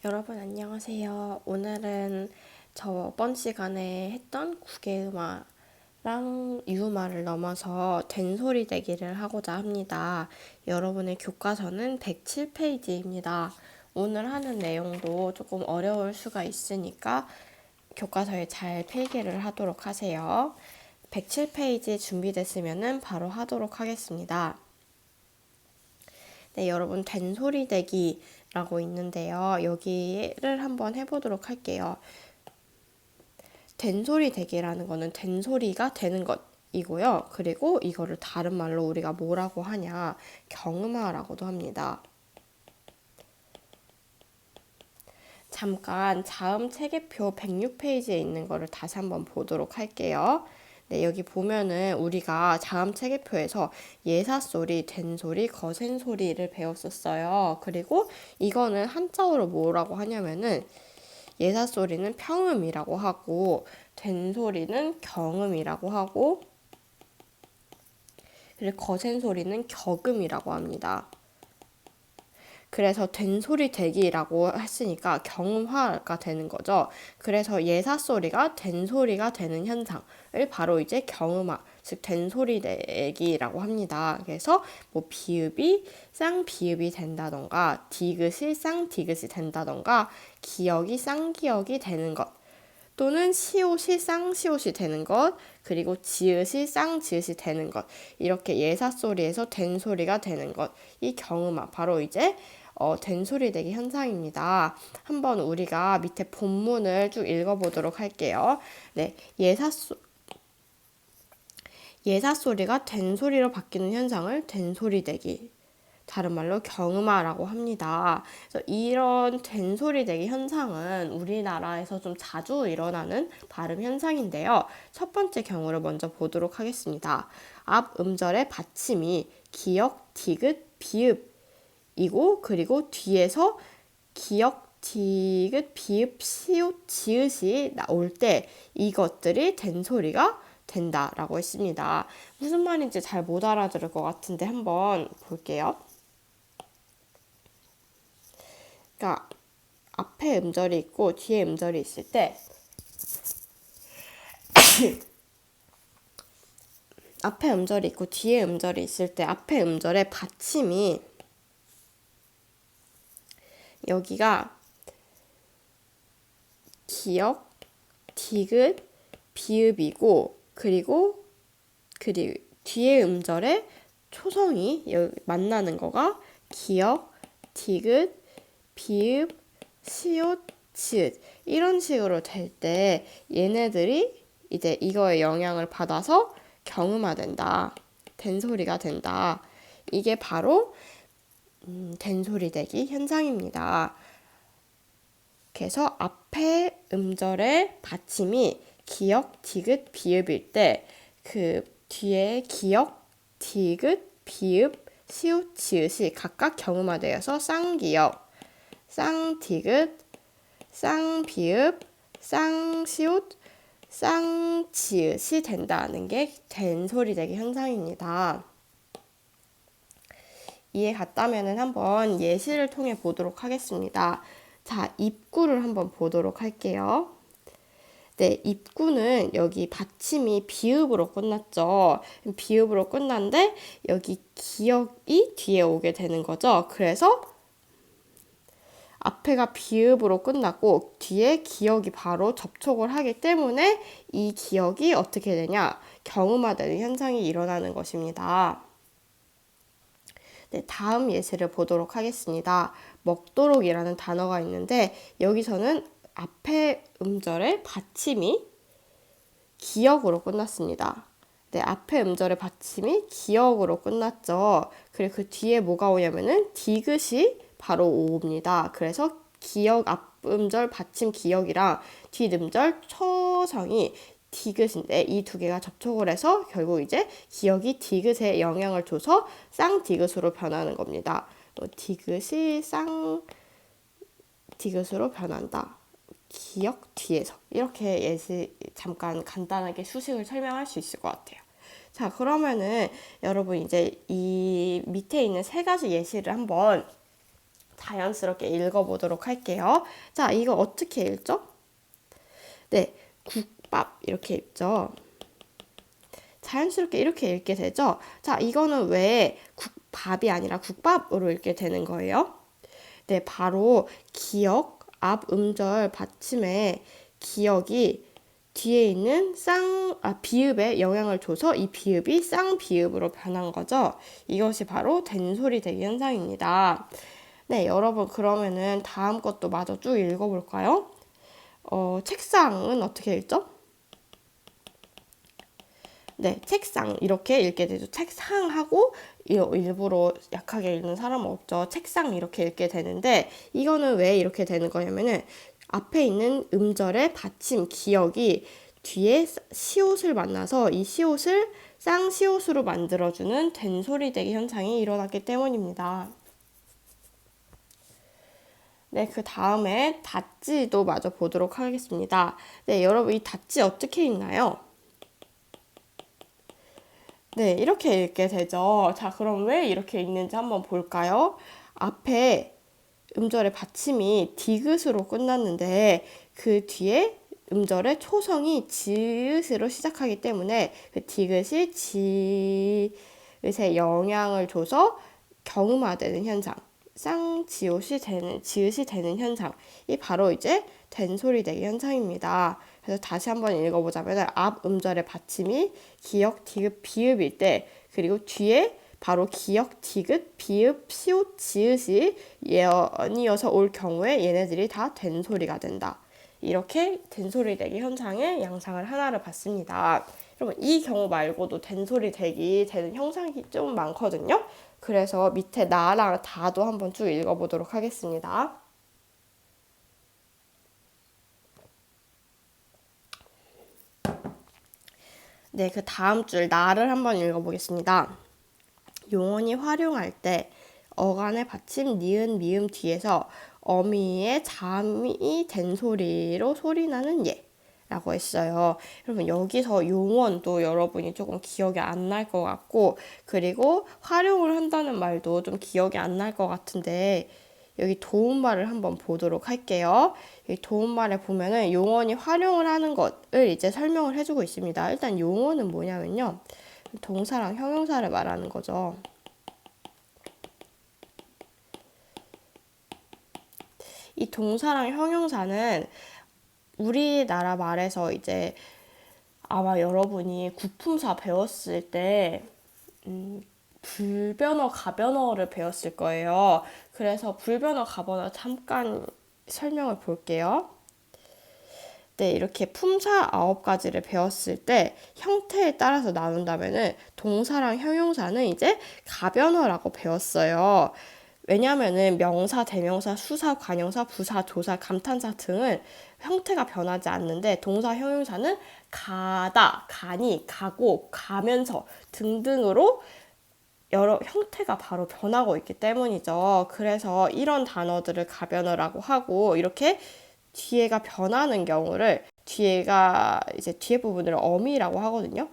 여러분 안녕하세요. 오늘은 저번 시간에 했던 국외음화랑 유음화를 넘어서 된소리 대기를 하고자 합니다. 여러분의 교과서는 107페이지입니다. 오늘 하는 내용도 조금 어려울 수가 있으니까 교과서에 잘 필기를 하도록 하세요. 107페이지 준비됐으면 바로 하도록 하겠습니다. 네, 여러분 된소리 대기라고 있는데요. 여기를 한번 해보도록 할게요. 된소리 대기라는 거는 된소리가 되는 것이고요. 그리고 이거를 다른 말로 우리가 뭐라고 하냐, 경음화라고도 합니다. 잠깐 자음 체계표 106페이지에 있는 거를 다시 한번 보도록 할게요. 네, 여기 보면은 우리가 자음 체계표에서 예사소리, 된소리, 거센소리를 배웠었어요. 그리고 이거는 한자어로 뭐라고 하냐면은 예사소리는 평음이라고 하고 된소리는 경음이라고 하고 그리고 거센소리는 격음이라고 합니다. 그래서 된소리 대기라고 했으니까 경음화가 되는 거죠. 그래서 예사소리가 된소리가 되는 현상을 바로 이제 경음화, 즉 된소리 대기라고 합니다. 그래서 뭐 비읍이 쌍비읍이 된다던가 디귿이 쌍디귿이 된다던가 기역이 쌍기역이 되는 것 또는 시옷이 쌍시옷이 되는 것, 그리고 지읒이 쌍지읒이 되는 것, 이렇게 예사소리에서 된소리가 되는 것, 이 경음화, 바로 이제 된소리 대기 현상입니다. 한번 우리가 밑에 본문을 쭉 읽어보도록 할게요. 네, 예사소리가 된소리로 바뀌는 현상을 된소리 대기, 다른 말로 경음화라고 합니다. 그래서 이런 된소리 대기 현상은 우리나라에서 좀 자주 일어나는 발음 현상인데요. 첫 번째 경우를 먼저 보도록 하겠습니다. 앞 음절의 받침이 기역, 디귿, 비읍이고 그리고 뒤에서 기역, 디귿, 비읍, 시옷, 지읒이 나올 때 이것들이 된소리가 된다라고 했습니다. 무슨 말인지 잘 못 알아들을 것 같은데 한번 볼게요. 그러니까 앞에 음절이 있고 뒤에 음절이 있을 때 앞에 음절이 있고 뒤에 음절이 있을 때 앞에 음절의 받침이 여기가 기역, 디귿, 비읍이고 그리고 뒤에 음절의 초성이 만나는 거가 기역, 디귿, 비읍, 시옷, 지읒 이런 식으로 될 때 얘네들이 이제 이거에 영향을 받아서 경음화된다. 된소리가 된다. 이게 바로 된소리 대기 현상입니다. 그래서 앞에 음절의 받침이 기역, 디귿, 비읍일 때 그 뒤에 기역, 디귿, 비읍, 시옷, 지읒이 각각 경음화되어서 쌍기역, 쌍디귿, 쌍비읍, 쌍시옷, 쌍지읒이 된다는 게 된소리 대기 현상입니다. 이해 갔다면 한번 예시를 통해 보도록 하겠습니다. 자, 입구를 한번 보도록 할게요. 네, 입구는 여기 받침이 비읍으로 끝났죠. 비읍으로 끝났는데 여기 기역이 뒤에 오게 되는 거죠. 그래서 앞에가 비읍으로 끝났고 뒤에 기역이 바로 접촉을 하기 때문에 이 기역이 어떻게 되냐? 경음화되는 현상이 일어나는 것입니다. 네, 다음 예시를 보도록 하겠습니다. 먹도록이라는 단어가 있는데 여기서는 앞에 음절의 받침이 기역으로 끝났습니다. 네, 앞에 음절의 받침이 기역으로 끝났죠. 그리고 그 뒤에 뭐가 오냐면은 디귿이 바로 옵니다. 그래서 기역 앞 음절 받침 기역이랑 뒷 음절 초성이 디귿인데 이 두 개가 접촉을 해서 결국 이제 기역이 디귿에 영향을 줘서 쌍디귿으로 변하는 겁니다. 디귿이 쌍디귿으로 변한다. 기역 뒤에서 이렇게 예시 잠깐 간단하게 수식을 설명할 수 있을 것 같아요. 자, 그러면은 여러분 이제 이 밑에 있는 세 가지 예시를 한번 자연스럽게 읽어보도록 할게요. 자, 이거 어떻게 읽죠? 네, 국밥 이렇게 읽죠. 자연스럽게 이렇게 읽게 되죠. 자, 이거는 왜 국밥이 아니라 국밥으로 읽게 되는 거예요? 네, 바로 기역, 앞 음절 받침에 기역이 뒤에 있는 비읍에 영향을 줘서 이 비읍이 쌍비읍으로 변한 거죠. 이것이 바로 된소리 대기 현상입니다. 네, 여러분 그러면은 다음 것도 마저 쭉 읽어볼까요? 책상은 어떻게 읽죠? 네, 책상 이렇게 읽게 되죠. 책상하고 일부러 약하게 읽는 사람은 없죠. 책상 이렇게 읽게 되는데 이거는 왜 이렇게 되는 거냐면은 앞에 있는 음절의 받침 기역이 뒤에 시옷을 만나서 이 시옷을 쌍시옷으로 만들어주는 된소리 대기 현상이 일어났기 때문입니다. 네, 그 다음에 닷지도 마저 보도록 하겠습니다. 네, 여러분 이 닷지 어떻게 읽나요? 네, 이렇게 읽게 되죠. 자, 그럼 왜 이렇게 읽는지 한번 볼까요? 앞에 음절의 받침이 디귿으로 끝났는데 그 뒤에 음절의 초성이 지읒으로 시작하기 때문에 그 디귿이 지읒에 영향을 줘서 경음화되는 현상, 지읒이 되는 현상이 바로 이제 된소리 대기 현상입니다. 그래서 다시 한번 읽어보자면 앞 음절의 받침이 기역, 디귿, 비읍일 때 그리고 뒤에 바로 기역, 디귿, 비읍, 시옷, 지읒이 연이어서 올 경우에 얘네들이 다 된소리가 된다. 이렇게 된소리 대기 현상의 양상을 하나를 봤습니다. 여러분 이 경우 말고도 된소리 대기 되는 형상이 좀 많거든요. 그래서 밑에 나랑 다도 한번 쭉 읽어보도록 하겠습니다. 네, 그 다음 줄 나를 한번 읽어보겠습니다. 용언이 활용할 때 어간의 받침 니은 미음 뒤에서 어미의 잠이 된 소리로 소리나는 예라고 했어요. 여러분 여기서 용언도 여러분이 조금 기억이 안 날 것 같고 그리고 활용을 한다는 말도 좀 기억이 안 날 것 같은데 여기 도움말을 한번 보도록 할게요. 이 도움말에 보면은 용언이 활용을 하는 것을 이제 설명을 해주고 있습니다. 일단 용언은 뭐냐면요. 동사랑 형용사를 말하는 거죠. 이 동사랑 형용사는 우리나라 말에서 이제 아마 여러분이 구품사 배웠을 때 불변어, 가변어를 배웠을 거예요. 그래서 불변어, 가변어 잠깐 설명을 볼게요. 네, 이렇게 품사 9가지를 배웠을 때 형태에 따라서 나눈다면은 동사랑 형용사는 이제 가변어라고 배웠어요. 왜냐면은 명사, 대명사, 수사, 관형사, 부사, 조사, 감탄사 등은 형태가 변하지 않는데 동사, 형용사는 가다, 가니, 가고, 가면서 등등으로 여러 형태가 바로 변하고 있기 때문이죠. 그래서 이런 단어들을 가변어라고 하고 이렇게 뒤에가 변하는 경우를 뒤에가 이제 뒤에 부분을 어미라고 하거든요.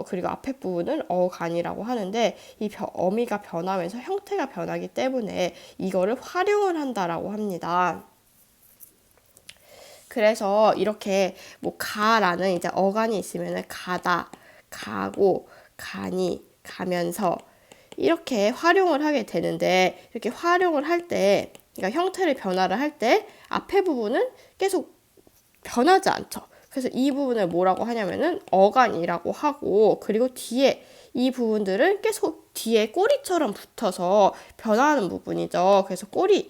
그리고 앞에 부분은 어간이라고 하는데 이 어미가 변하면서 형태가 변하기 때문에 이거를 활용을 한다라고 합니다. 그래서 이렇게 뭐 가라는 이제 어간이 있으면은 가다, 가고, 가니, 가면서 이렇게 활용을 하게 되는데 이렇게 활용을 할 때 그러니까 형태를 변화를 할 때 앞에 부분은 계속 변하지 않죠. 그래서 이 부분을 뭐라고 하냐면은 어간이라고 하고 그리고 뒤에 이 부분들은 계속 뒤에 꼬리처럼 붙어서 변화하는 부분이죠. 그래서 꼬리에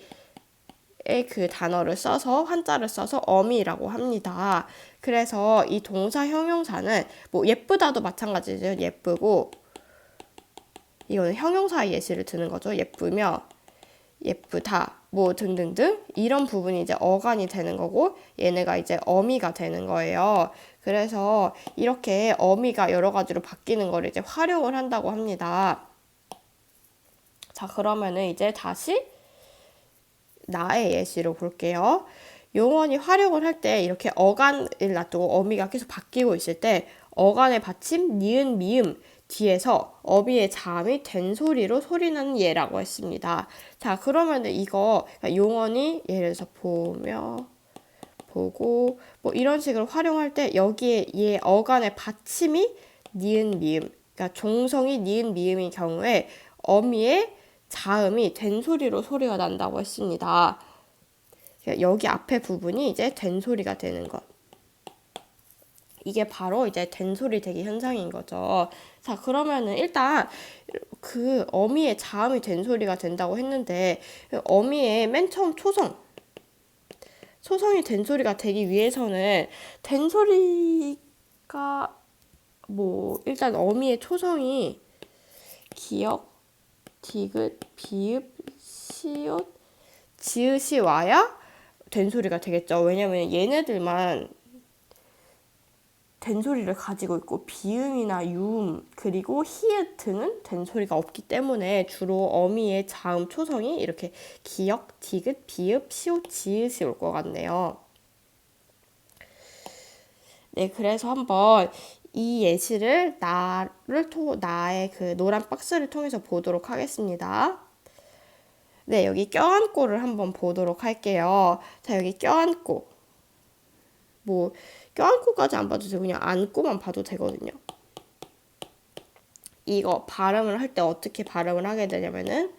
그 단어를 써서 한자를 써서 어미라고 합니다. 그래서 이 동사 형용사는 뭐 예쁘다도 마찬가지죠. 예쁘고 이거는 형용사 예시를 드는 거죠. 예쁘며 예쁘다 뭐 등등등 이런 부분이 이제 어간이 되는 거고 얘네가 이제 어미가 되는 거예요. 그래서 이렇게 어미가 여러 가지로 바뀌는 거를 이제 활용을 한다고 합니다. 자, 그러면은 이제 다시 나의 예시로 볼게요. 용언이 활용을 할 때 이렇게 어간을 놔두고 어미가 계속 바뀌고 있을 때 어간의 받침 니은 미음 뒤에서 어미의 자음이 된소리로 소리나는 예라고 했습니다. 자, 그러면 이거 용언이 예를 들어서 보며, 보고 뭐 이런 식으로 활용할 때 여기에 얘 어간의 받침이 니은 미음, 그러니까 종성이 니은 미음인 경우에 어미의 자음이 된소리로 소리가 난다고 했습니다. 여기 앞에 부분이 이제 된소리가 되는 것. 이게 바로 이제 된소리 대기 현상인 거죠. 자, 그러면은 일단 그 어미의 자음이 된소리가 된다고 했는데 어미의 맨 처음 초성이 된소리가 되기 위해서는 된소리가 뭐 일단 어미의 초성이 기역, 디귿, 비읍, 시옷, 지읒이 와야 된소리가 되겠죠. 왜냐면 얘네들만 된소리를 가지고 있고 비음이나 유음 그리고 히읗 등은 된소리가 없기 때문에 주로 어미의 자음 초성이 이렇게 기역, 디귿, 비읍, 시옷, 지읒이 올 것 같네요. 네, 그래서 한번 이 예시를 나의 그 노란 박스를 통해서 보도록 하겠습니다. 네, 여기 껴안고를 한번 보도록 할게요. 자, 여기 껴안고. 뭐 껴안고까지 안 봐도 되고 그냥 안고만 봐도 되거든요. 이거 발음을 할 때 어떻게 발음을 하게 되냐면은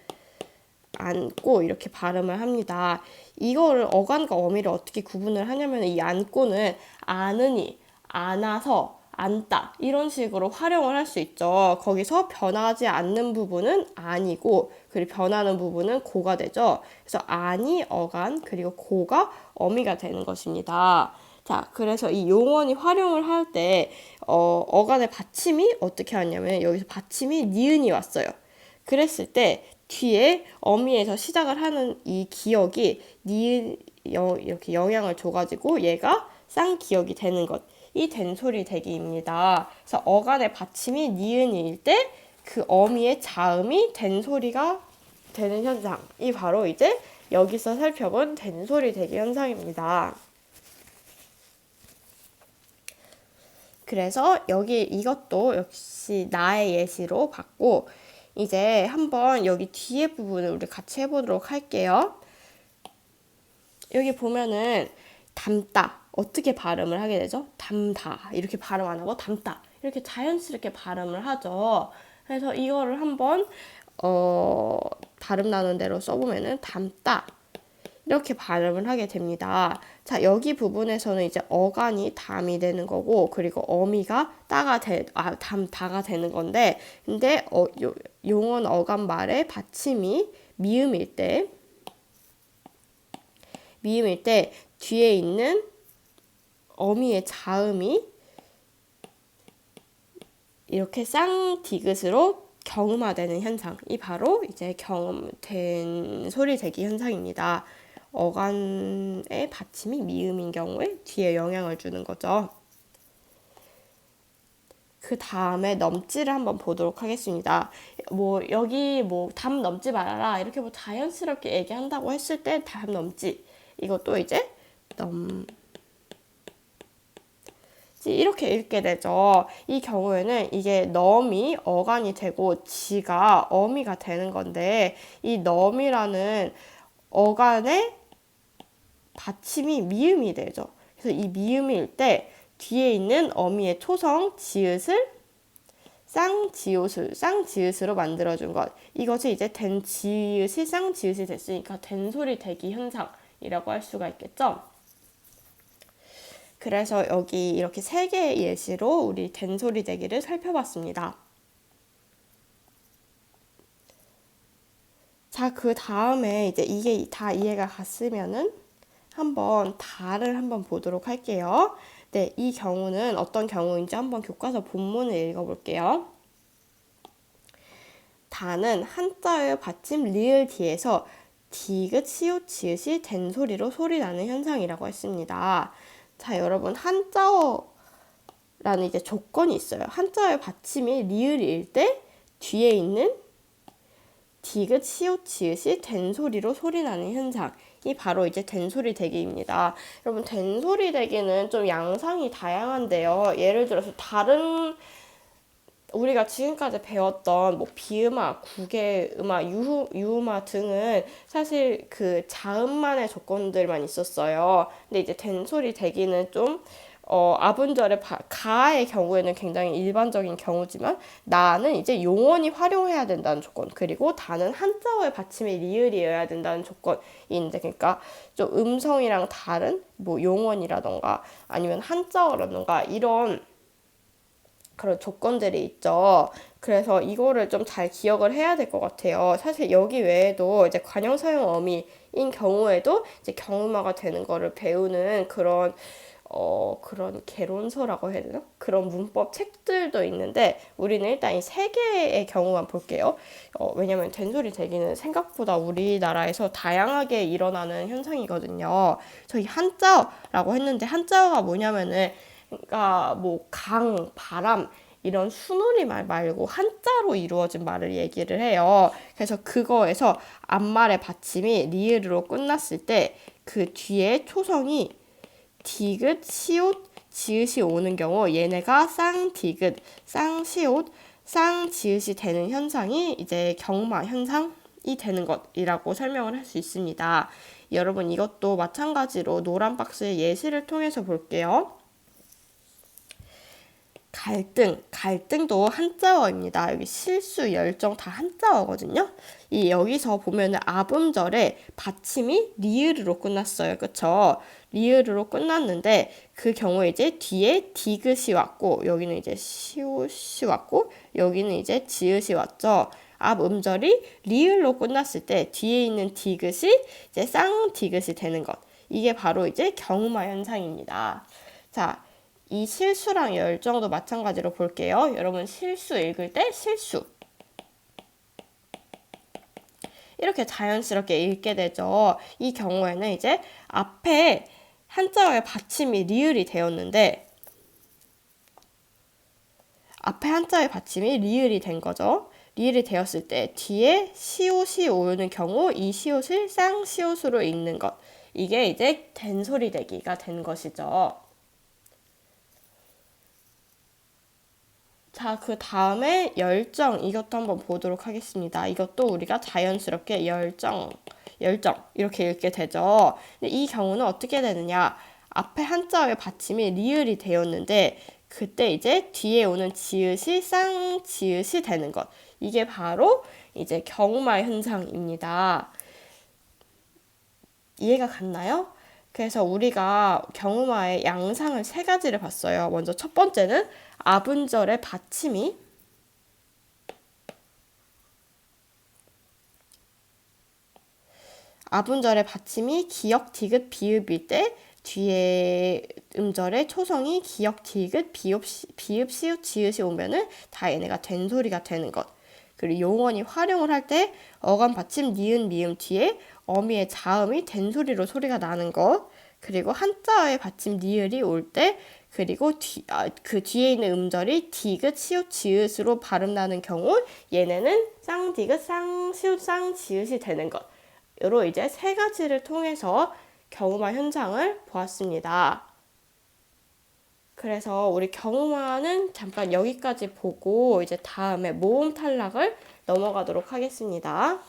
안고 이렇게 발음을 합니다. 이거를 어간과 어미를 어떻게 구분을 하냐면 이 안고는 안으니, 안아서, 안다 이런 식으로 활용을 할 수 있죠. 거기서 변하지 않는 부분은 안이고 그리고 변하는 부분은 고가 되죠. 그래서 안이 어간 그리고 고가 어미가 되는 것입니다. 자, 그래서 이 용언이 활용을 할 때 어간의 받침이 어떻게 하냐면 여기서 받침이 니은이 왔어요. 그랬을 때 뒤에 어미에서 시작을 하는 이 기역이 니은 이렇게 영향을 줘가지고 얘가 쌍기역이 되는 것. 이 된소리 대기입니다. 그래서 어간의 받침이 니은일 때 그 어미의 자음이 된소리가 되는 현상이 바로 이제 여기서 살펴본 된소리 대기 현상입니다. 그래서 여기 이것도 역시 나의 예시로 봤고 이제 한번 여기 뒤에 부분을 우리 같이 해보도록 할게요. 여기 보면은 담다 어떻게 발음을 하게 되죠? 담다 이렇게 발음 안 하고 담다 이렇게 자연스럽게 발음을 하죠. 그래서 이거를 한번 발음 나는 대로 써보면은 담다 이렇게 발음을 하게 됩니다. 자, 여기 부분에서는 이제 어간이 담이 되는 거고, 그리고 어미가 다가 되는 건데, 근데 용언 어간 말의 받침이 미음일 때 뒤에 있는 어미의 자음이 이렇게 쌍디귿으로 경음화되는 현상이 바로 이제 경음된 소리 대기 현상입니다. 어간의 받침이 미음인 경우에 뒤에 영향을 주는 거죠. 그 다음에 넘지를 한번 보도록 하겠습니다. 뭐 여기 뭐 담 넘지 말아라 이렇게 뭐 자연스럽게 얘기한다고 했을 때 담 넘지 이것도 이제 이렇게 읽게 되죠. 이 경우에는 이게 넘이 어간이 되고 지가 어미가 되는 건데 이 넘이라는 어간의 받침이 미음이 되죠. 그래서 이 미음일 때 뒤에 있는 어미의 초성 지읒을 쌍지읒으로 만들어준 것. 이것이 이제 된 지읒이 쌍지읒이 됐으니까 된소리 대기 현상이라고 할 수가 있겠죠. 그래서 여기 이렇게 3개의 예시로 우리 된소리 대기를 살펴봤습니다. 자, 그 다음에 이제 이게 다 이해가 갔으면은 한번 다를 한번 보도록 할게요. 네, 이 경우는 어떤 경우인지 한번 교과서 본문을 읽어볼게요. 다는 한자의 받침 리을 뒤에서 디귿, 시옷, 지읒이 된소리로 소리 나는 현상이라고 했습니다. 자, 여러분 한자어라는 이제 조건이 있어요. 한자어의 받침이 리을일 때 뒤에 있는 디귿, 시옷, 지읒이 된소리로 소리 나는 현상이 바로 이제 된소리 대기입니다. 여러분 된소리 대기는 좀 양상이 다양한데요. 예를 들어서 다른 우리가 지금까지 배웠던 뭐 비음화, 국외음화, 유음화 등은 사실 그 자음만의 조건들만 있었어요. 근데 이제 된소리 대기는 좀 아분절의 가의 경우에는 굉장히 일반적인 경우지만 나는 이제 용언이 활용해야 된다는 조건, 그리고 다는 한자어의 받침이 리을이어야 된다는 조건인데, 그러니까 좀 음성이랑 다른 뭐 용언이라던가 아니면 한자어라던가 이런 그런 조건들이 있죠. 그래서 이거를 좀 잘 기억을 해야 될 것 같아요. 사실 여기 외에도 이제 관형사용 어미인 경우에도 이제 경음화가 되는 거를 배우는 그런 개론서라고 해야 되나? 그런 문법 책들도 있는데 우리는 일단 이 세 개의 경우만 볼게요. 왜냐면 된소리 대기는 생각보다 우리나라에서 다양하게 일어나는 현상이거든요. 저희 한자어라고 했는데 한자어가 뭐냐면은 그러니까 뭐 강, 바람 이런 순우리 말 말고 한자로 이루어진 말을 얘기를 해요. 그래서 그거에서 앞말의 받침이 리을으로 끝났을 때 그 뒤에 초성이 디귿, 시옷, 지읒이 오는 경우 얘네가 쌍디귿, 쌍시옷, 쌍지읒이 되는 현상이 이제 경마 현상이 되는 것이라고 설명을 할 수 있습니다. 여러분 이것도 마찬가지로 노란 박스의 예시를 통해서 볼게요. 갈등도 한자어입니다. 여기 실수, 열정 다 한자어거든요. 이 여기서 보면은 아음절에 받침이 리을으로 끝났어요. 그쵸? 리을으로 끝났는데 그 경우에 이제 뒤에 디귿이 왔고 여기는 이제 시옷이 왔고 여기는 이제 지읒이 왔죠. 앞 음절이 리을로 끝났을 때 뒤에 있는 디귿이 이제 쌍디귿이 되는 것. 이게 바로 이제 경마 현상입니다. 자, 이 실수랑 열정도 마찬가지로 볼게요. 여러분 실수 읽을 때 실수 이렇게 자연스럽게 읽게 되죠. 이 경우에는 이제 앞에 한자어의 받침이 리을이 되었는데 앞에 한자의 받침이 리을이 된 거죠. 리을이 되었을 때 뒤에 시옷이 오는 경우 이 시옷을 쌍시옷으로 읽는 것. 이게 이제 된소리 대기가 된 것이죠. 자, 그 다음에 열정 이것도 한번 보도록 하겠습니다. 이것도 우리가 자연스럽게 열정 이렇게 읽게 되죠. 근데 이 경우는 어떻게 되느냐? 앞에 한자의 받침이 리을이 되었는데 그때 이제 뒤에 오는 지읒이 쌍지읒이 되는 것. 이게 바로 이제 경마 현상입니다. 이해가 갔나요? 그래서 우리가 경음화의 양상을 세 가지를 봤어요. 먼저 첫 번째는 아분절의 받침이 기역, 디귿, 비읍일 때 뒤에 음절의 초성이 기역, 디귿, 비읍, 시읒, 지읒이 오면은 다 얘네가 된소리가 되는 것. 그리고 용언이 활용을 할 때 어감 받침 니은, 미음 뒤에 어미의 자음이 된소리로 소리가 나는 것. 그리고 한자어의 받침 니을이 올 때 그리고 그 뒤에 있는 음절이 디귿, 시읒, 지읒으로 발음 나는 경우 얘네는 쌍디귿, 쌍시읒, 쌍지읒이 되는 것. 요로 이제 세 가지를 통해서 경음화 현상을 보았습니다. 그래서 우리 경음화는 잠깐 여기까지 보고 이제 다음에 모음 탈락을 넘어가도록 하겠습니다.